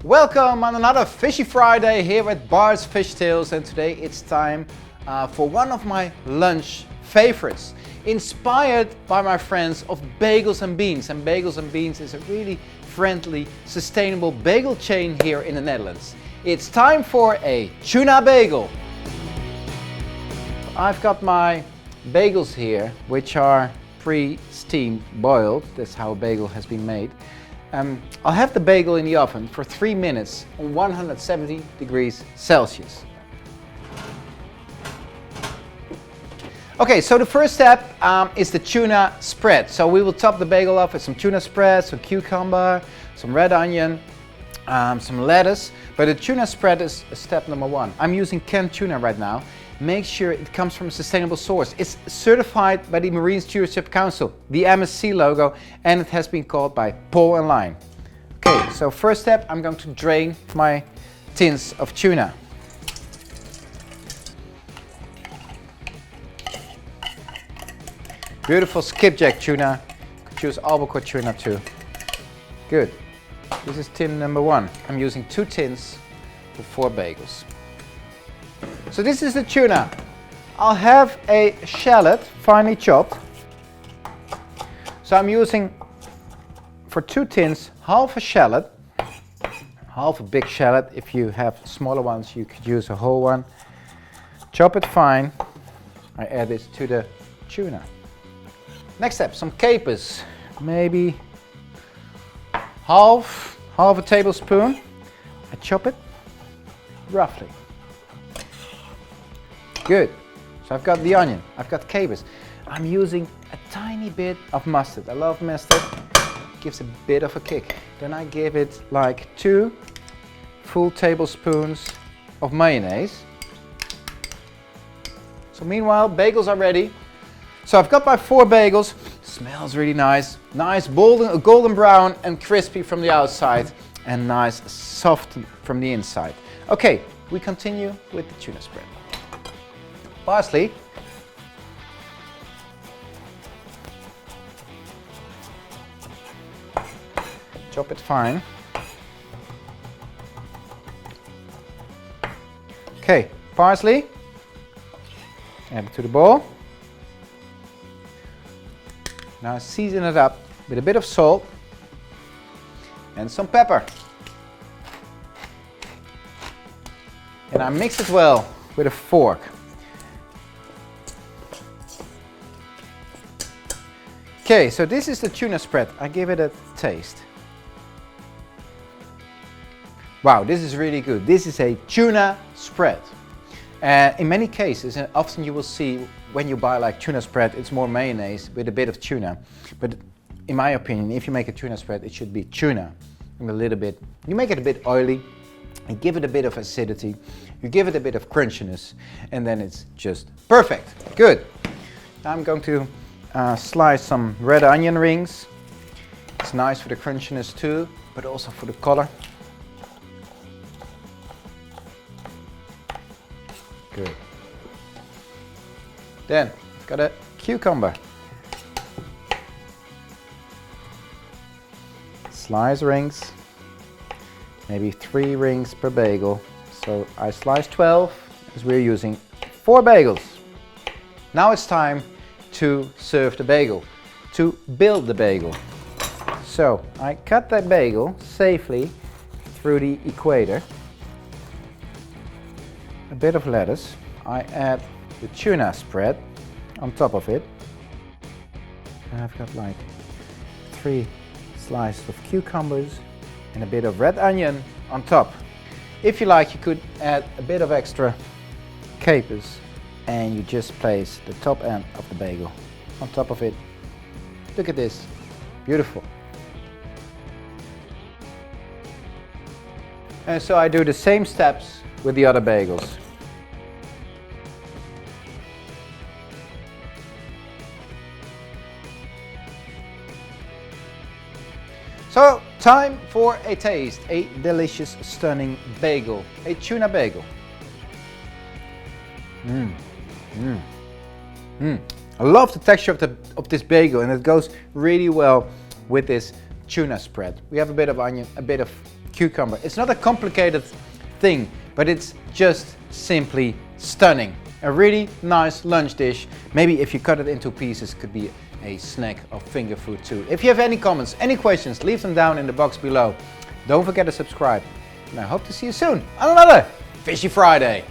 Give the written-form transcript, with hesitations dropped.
Welcome on another Fishy Friday here at Bart's Fish Tales, and today it's time for one of my lunch favorites, inspired by my friends of Bagels and Beans. And Bagels and Beans is a really friendly, sustainable bagel chain here in the Netherlands. It's time for a tuna bagel. I've got my bagels here, which are pre-steamed, boiled. That's how a bagel has been made. I'll have the bagel in the oven for 3 minutes on 170 degrees Celsius. Okay, so the first step is the tuna spread. So we will top the bagel off with some tuna spread, some cucumber, some red onion, some lettuce. But the tuna spread is step number 1. I'm using canned tuna right now. Make sure it comes from a sustainable source. It's certified by the Marine Stewardship Council, the MSC logo, and it has been called by Paul and Line. Okay, so first step, I'm going to drain my tins of tuna. Beautiful skipjack tuna. You could choose albacore tuna too. Good. This is tin number 1. I'm using 2 tins for 4 bagels. So this is the tuna. I'll have a shallot, finely chopped. So I'm using, for 2 tins, half a shallot, half a big shallot. If you have smaller ones, you could use a whole one. Chop it fine. I add this to the tuna. Next step, some capers. Maybe half a tablespoon. I chop it roughly. Good. So I've got the onion, I've got capers. I'm using a tiny bit of mustard. I love mustard. It gives a bit of a kick. Then I give it like 2 full tablespoons of mayonnaise. So meanwhile, bagels are ready. So I've got my 4 bagels. Smells really nice. Nice golden brown and crispy from the outside, and nice soft from the inside. Okay, we continue with the tuna spread. Parsley. Chop it fine. Okay, parsley. Add it to the bowl. Now season it up with a bit of salt and some pepper. And I mix it well with a fork. Okay, so this is the tuna spread. I give it a taste. Wow, this is really good. This is a tuna spread. In many cases, and often you will see when you buy like tuna spread, it's more mayonnaise with a bit of tuna. But in my opinion, if you make a tuna spread, it should be tuna and a little bit. You make it a bit oily, you give it a bit of acidity, you give it a bit of crunchiness, and then it's just perfect. Good. Now I'm going to slice some red onion rings. It's nice for the crunchiness too, but also for the color. Good. Then I've got a cucumber. Slice rings, maybe 3 rings per bagel. So I slice 12 as we're using 4 bagels. Now it's time to serve the bagel, to build the bagel. So I cut that bagel safely through the equator. A bit of lettuce. I add the tuna spread on top of it. And I've got like 3 slices of cucumbers and a bit of red onion on top. If you like, you could add a bit of extra capers. And you just place the top end of the bagel on top of it. Look at this, beautiful. And so I do the same steps with the other bagels. So, time for a taste, a delicious, stunning bagel, a tuna bagel. I love the texture of this bagel, and it goes really well with this tuna spread. We have a bit of onion, a bit of cucumber. It's not a complicated thing, but it's just simply stunning. A really nice lunch dish. Maybe if you cut it into pieces, could be a snack or finger food too. If you have any comments, any questions, leave them down in the box below. Don't forget to subscribe. And I hope to see you soon on another Fishy Friday.